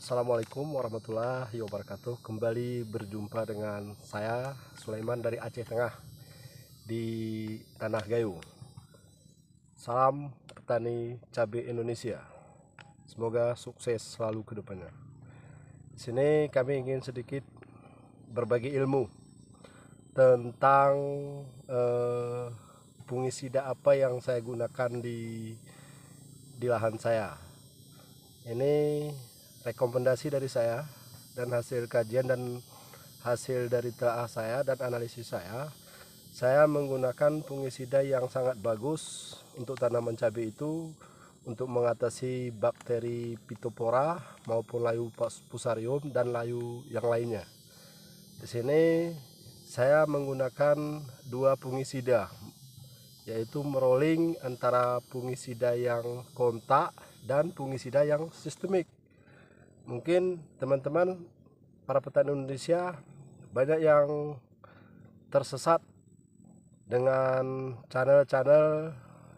Assalamualaikum warahmatullahi wabarakatuh. Kembali berjumpa dengan saya Sulaiman dari Aceh Tengah di Tanah Gayo. Salam petani cabai Indonesia. Semoga sukses selalu ke depannya. Di sini kami ingin sedikit berbagi ilmu tentang fungisida apa yang saya gunakan di lahan saya. Ini rekomendasi dari saya dan hasil kajian dan hasil dari telah saya dan analisis saya menggunakan fungisida yang sangat bagus untuk tanaman cabai itu untuk mengatasi bakteri Phytophthora maupun layu fusarium dan layu yang lainnya. Di sini saya menggunakan dua fungisida, yaitu merolling antara fungisida yang kontak dan fungisida yang sistemik. Mungkin teman-teman para petani Indonesia banyak yang tersesat dengan channel-channel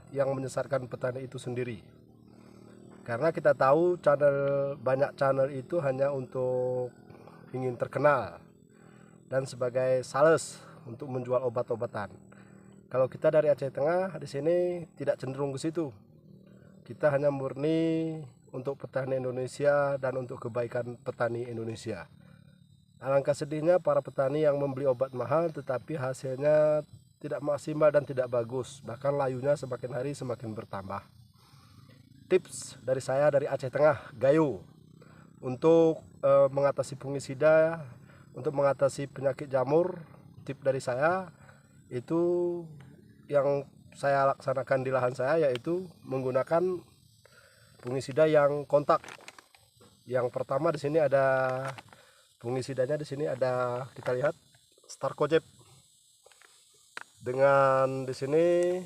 yang menyesatkan petani itu sendiri. Karena kita tahu banyak channel itu hanya untuk ingin terkenal dan sebagai sales untuk menjual obat-obatan. Kalau kita dari Aceh Tengah di sini tidak cenderung ke situ. Kita hanya murni untuk petani Indonesia dan untuk kebaikan petani Indonesia. Alangkah sedihnya para petani yang membeli obat mahal tetapi hasilnya tidak maksimal dan tidak bagus, bahkan layunya semakin hari semakin bertambah. Tips dari saya dari Aceh Tengah Gayo untuk mengatasi fungisida, untuk mengatasi penyakit jamur, tips dari saya itu yang saya laksanakan di lahan saya yaitu menggunakan fungisida yang kontak. Yang pertama di sini ada fungisidanya, di sini ada, kita lihat, Starcojeb dengan di sini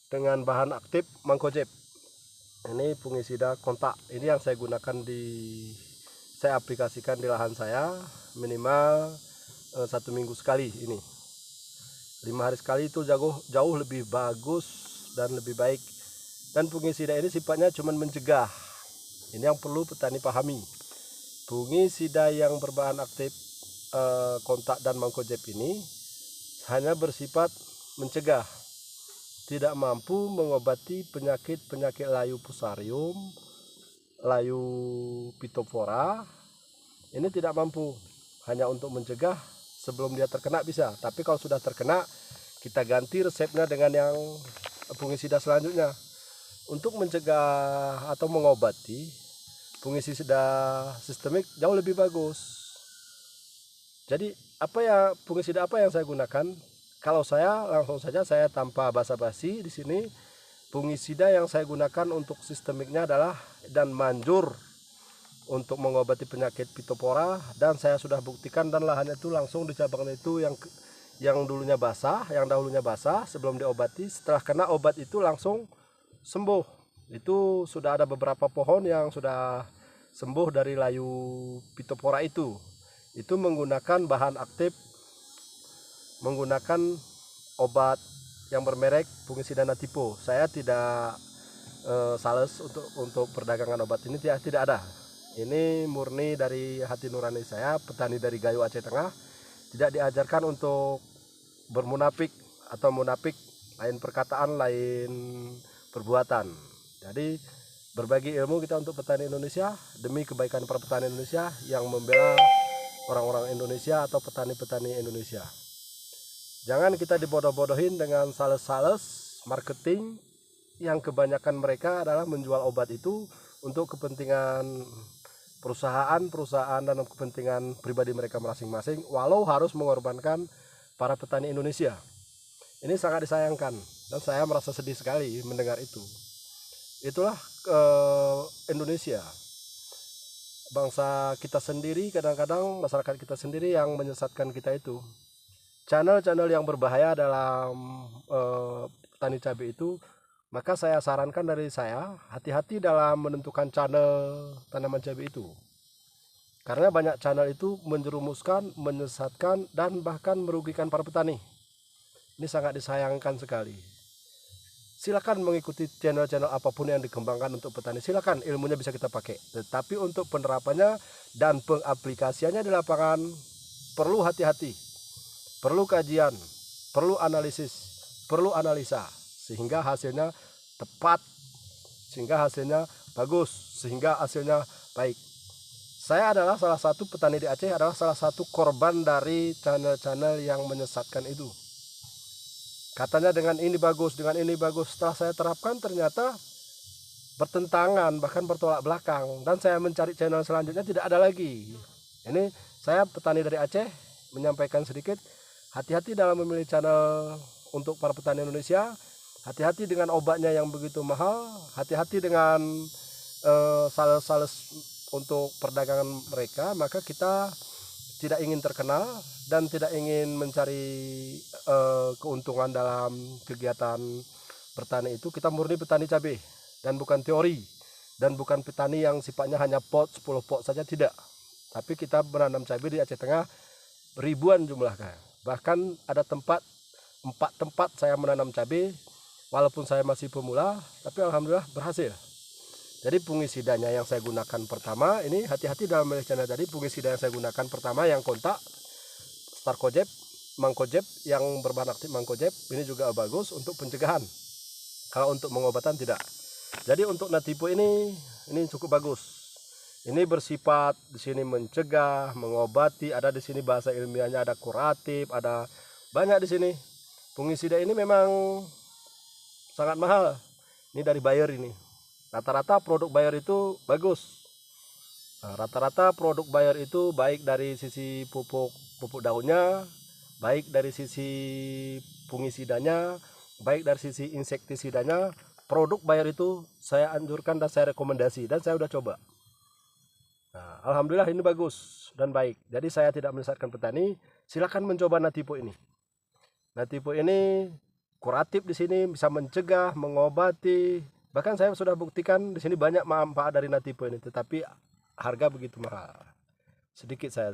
dengan bahan aktif Mancozeb. Ini fungisida kontak. Ini yang saya gunakan saya aplikasikan di lahan saya minimal 1 minggu sekali ini. 5 hari sekali itu jauh lebih bagus dan lebih baik. Dan fungisida ini sifatnya cuma mencegah. Ini yang perlu petani pahami. Fungisida yang berbahan aktif kontak dan Mancozeb ini hanya bersifat mencegah, tidak mampu mengobati penyakit layu fusarium, layu Phytophthora. Ini tidak mampu, hanya untuk mencegah. Sebelum dia terkena bisa, tapi kalau sudah terkena kita ganti resepnya dengan yang fungisida selanjutnya. Untuk mencegah atau mengobati, fungisida sistemik jauh lebih bagus. Jadi fungisida apa yang saya gunakan? Kalau saya langsung saja, saya tanpa basa-basi di sini, fungisida yang saya gunakan untuk sistemiknya adalah dan manjur untuk mengobati penyakit Phytophthora, dan saya sudah buktikan dan lahannya itu langsung di cabang itu yang dahulunya basah sebelum diobati, setelah kena obat itu langsung sembuh. Itu sudah ada beberapa pohon yang sudah sembuh dari layu Phytophthora itu menggunakan bahan aktif, menggunakan obat yang bermerek fungisida Nativo. Saya tidak sales untuk perdagangan obat ini, tidak ada. Ini murni dari hati nurani saya, petani dari Gayo Aceh Tengah. Tidak diajarkan untuk bermunafik atau munafik, lain perkataan, lain perbuatan. Jadi berbagi ilmu kita untuk petani Indonesia demi kebaikan para petani Indonesia yang membela orang-orang Indonesia atau petani-petani Indonesia. Jangan kita dibodoh-bodohin dengan sales-sales marketing yang kebanyakan mereka adalah menjual obat itu untuk kepentingan perusahaan dan kepentingan pribadi mereka masing-masing, walau harus mengorbankan para petani Indonesia. Ini sangat disayangkan dan saya merasa sedih sekali mendengar itu. Itulah Indonesia, bangsa kita sendiri, kadang-kadang masyarakat kita sendiri yang menyesatkan kita itu. Channel-channel yang berbahaya dalam petani cabai itu, maka saya sarankan dari saya, hati-hati dalam menentukan channel tanaman cabai itu. Karena banyak channel itu menjerumuskan, menyesatkan, dan bahkan merugikan para petani. Ini sangat disayangkan sekali. silakan mengikuti channel-channel apapun yang dikembangkan untuk petani, silakan, ilmunya bisa kita pakai. Tetapi untuk penerapannya dan pengaplikasiannya di lapangan perlu hati-hati, perlu kajian, perlu analisis, perlu analisa, sehingga hasilnya tepat, sehingga hasilnya bagus, sehingga hasilnya baik. Saya adalah salah satu petani di Aceh, adalah salah satu korban dari channel-channel yang menyesatkan itu. Katanya dengan ini bagus, dengan ini bagus. Setelah saya terapkan ternyata bertentangan, bahkan bertolak belakang. Dan saya mencari channel selanjutnya tidak ada lagi. Ini saya petani dari Aceh menyampaikan sedikit, hati-hati dalam memilih channel untuk para petani Indonesia. Hati-hati dengan obatnya yang begitu mahal. Hati-hati dengan sales-sales untuk perdagangan mereka. Maka kita tidak ingin terkenal dan tidak ingin mencari keuntungan dalam kegiatan bertani itu. Kita murni petani cabai dan bukan teori, dan bukan petani yang sifatnya hanya pot 10 pot saja, tidak. Tapi kita menanam cabai di Aceh Tengah ribuan jumlahnya. Bahkan ada 4 tempat saya menanam cabai, walaupun saya masih pemula, tapi alhamdulillah berhasil. Jadi fungisidanya yang saya gunakan pertama, ini hati-hati dalam memilih channel. Jadi fungisida yang saya gunakan pertama yang kontak, Starkojeb, Mangkojeb, yang berbahan aktif Mangkojeb, ini juga bagus untuk pencegahan. Kalau untuk pengobatan tidak. Jadi untuk Natipo ini cukup bagus. Ini bersifat di sini mencegah, mengobati, ada di sini bahasa ilmiahnya ada kuratif, ada banyak di sini. Fungisida ini memang sangat mahal. Ini dari Bayer ini. Rata-rata produk Bayer itu bagus. Rata-rata produk Bayer itu baik dari sisi pupuk daunnya, baik dari sisi fungisidanya, baik dari sisi insektisidanya. Produk Bayer itu saya anjurkan dan saya rekomendasi, dan saya udah coba. Nah, alhamdulillah ini bagus dan baik. Jadi saya tidak menyesatkan petani. Silakan mencoba Natipo ini. Natipo ini kuratif di sini, bisa mencegah, mengobati. Bahkan saya sudah buktikan di sini banyak manfaat dari Natipo ini, tetapi harga begitu mahal. Sedikit saya,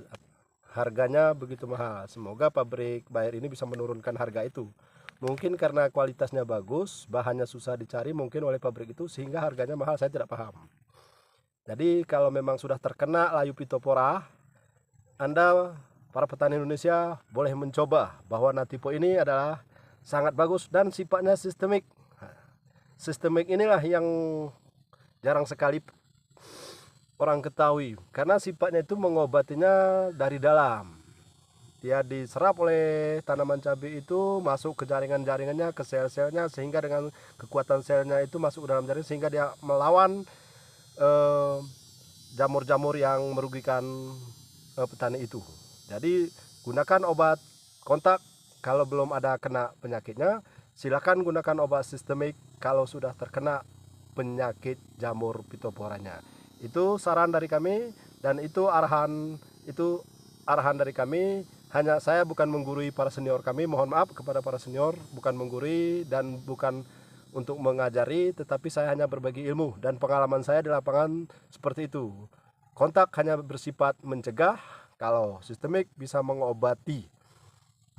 harganya begitu mahal. Semoga pabrik Bayer ini bisa menurunkan harga itu. Mungkin karena kualitasnya bagus, bahannya susah dicari mungkin oleh pabrik itu, sehingga harganya mahal, saya tidak paham. Jadi kalau memang sudah terkena layu pitopora, Anda para petani Indonesia boleh mencoba bahwa Natipo ini adalah sangat bagus dan sifatnya sistemik. Sistemik inilah yang jarang sekali orang ketahui, karena sifatnya itu mengobatinya dari dalam. Dia diserap oleh tanaman cabai itu, masuk ke jaringan-jaringannya, ke sel-selnya, sehingga dengan kekuatan selnya itu masuk ke dalam jaringan, sehingga dia melawan jamur-jamur yang merugikan petani itu. Jadi gunakan obat kontak kalau belum ada kena penyakitnya. Silakan gunakan obat sistemik kalau sudah terkena penyakit jamur pitoporanya. Itu saran dari kami, dan itu arahan dari kami. Hanya saya bukan menggurui para senior kami, mohon maaf kepada para senior, bukan menggurui dan bukan untuk mengajari, tetapi saya hanya berbagi ilmu dan pengalaman saya di lapangan seperti itu. Kontak hanya bersifat mencegah, kalau sistemik bisa mengobati.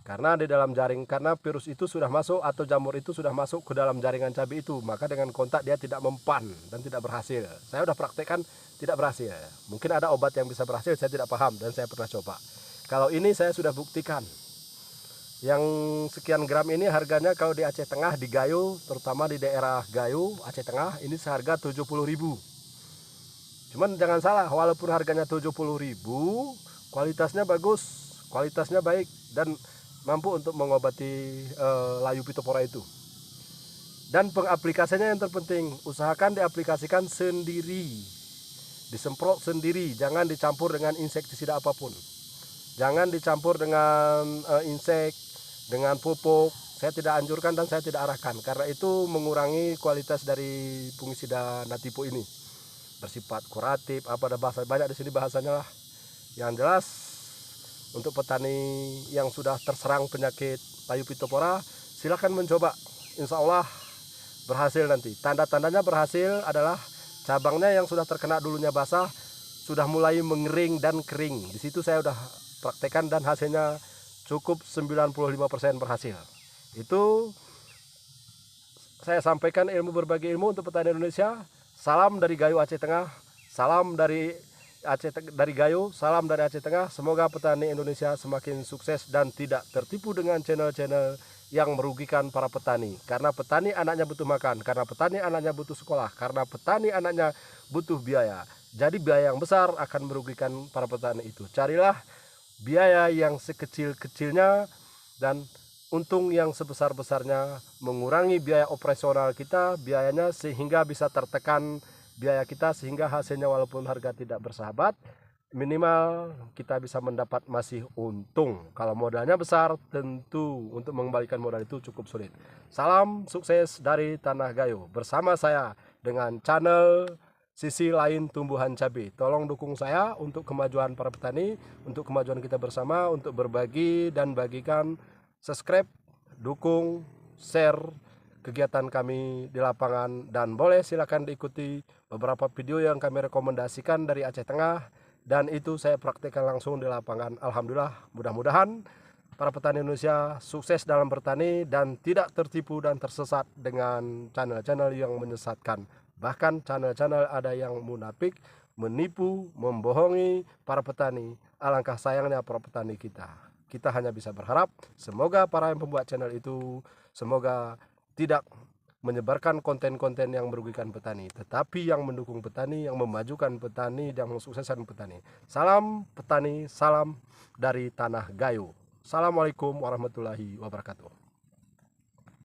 Karena di dalam jaring, karena virus itu sudah masuk atau jamur itu sudah masuk ke dalam jaringan cabai itu, maka dengan kontak dia tidak mempan dan tidak berhasil. Saya sudah praktekkan tidak berhasil. Mungkin ada obat yang bisa berhasil, saya tidak paham dan saya pernah coba. Kalau ini saya sudah buktikan. Yang sekian gram ini harganya kalau di Aceh Tengah, di Gayo, terutama di daerah Gayo, Aceh Tengah, ini seharga 70.000. Cuman jangan salah, walaupun harganya 70.000, kualitasnya bagus, kualitasnya baik, dan mampu untuk mengobati layu pitopora itu. Dan pengaplikasiannya yang terpenting, usahakan diaplikasikan sendiri, disemprot sendiri, jangan dicampur dengan insektisida apapun, jangan dicampur dengan insek, dengan pupuk. Saya tidak anjurkan dan saya tidak arahkan, karena itu mengurangi kualitas dari fungisida Natipo ini. Bersifat kuratif, apa ada bahasa banyak di sini bahasanya lah. Yang jelas, untuk petani yang sudah terserang penyakit layu pitopora, silakan mencoba. Insya Allah berhasil nanti. Tanda-tandanya berhasil adalah cabangnya yang sudah terkena dulunya basah sudah mulai mengering dan kering. Di situ saya sudah praktekkan dan hasilnya cukup 95% berhasil. Itu saya sampaikan berbagi ilmu untuk petani Indonesia. Salam dari Gayo Aceh Tengah, salam dari Gayo, salam dari Aceh Tengah. Semoga petani Indonesia semakin sukses dan tidak tertipu dengan channel-channel yang merugikan para petani. Karena petani anaknya butuh makan, karena petani anaknya butuh sekolah, karena petani anaknya butuh biaya. Jadi biaya yang besar akan merugikan para petani itu. Carilah biaya yang sekecil-kecilnya dan untung yang sebesar-besarnya, mengurangi biaya operasional kita, biayanya sehingga bisa tertekan biaya kita, sehingga hasilnya walaupun harga tidak bersahabat, minimal kita bisa mendapat masih untung. Kalau modalnya besar, tentu untuk mengembalikan modal itu cukup sulit. Salam sukses dari Tanah Gayo bersama saya dengan channel Sisi Lain Tumbuhan Cabai. Tolong dukung saya untuk kemajuan para petani, untuk kemajuan kita bersama, untuk berbagi dan bagikan. Subscribe, dukung, share kegiatan kami di lapangan, dan boleh silakan diikuti beberapa video yang kami rekomendasikan dari Aceh Tengah, dan itu saya praktekkan langsung di lapangan. Alhamdulillah, mudah-mudahan para petani Indonesia sukses dalam bertani dan tidak tertipu dan tersesat dengan channel-channel yang menyesatkan. Bahkan channel-channel ada yang munafik, menipu, membohongi para petani. Alangkah sayangnya para petani kita. Kita hanya bisa berharap semoga para yang pembuat channel itu semoga tidak menyebarkan konten-konten yang merugikan petani, tetapi yang mendukung petani, yang memajukan petani, dan mensukseskan petani. Salam petani, salam dari Tanah Gayo. Assalamualaikum warahmatullahi wabarakatuh.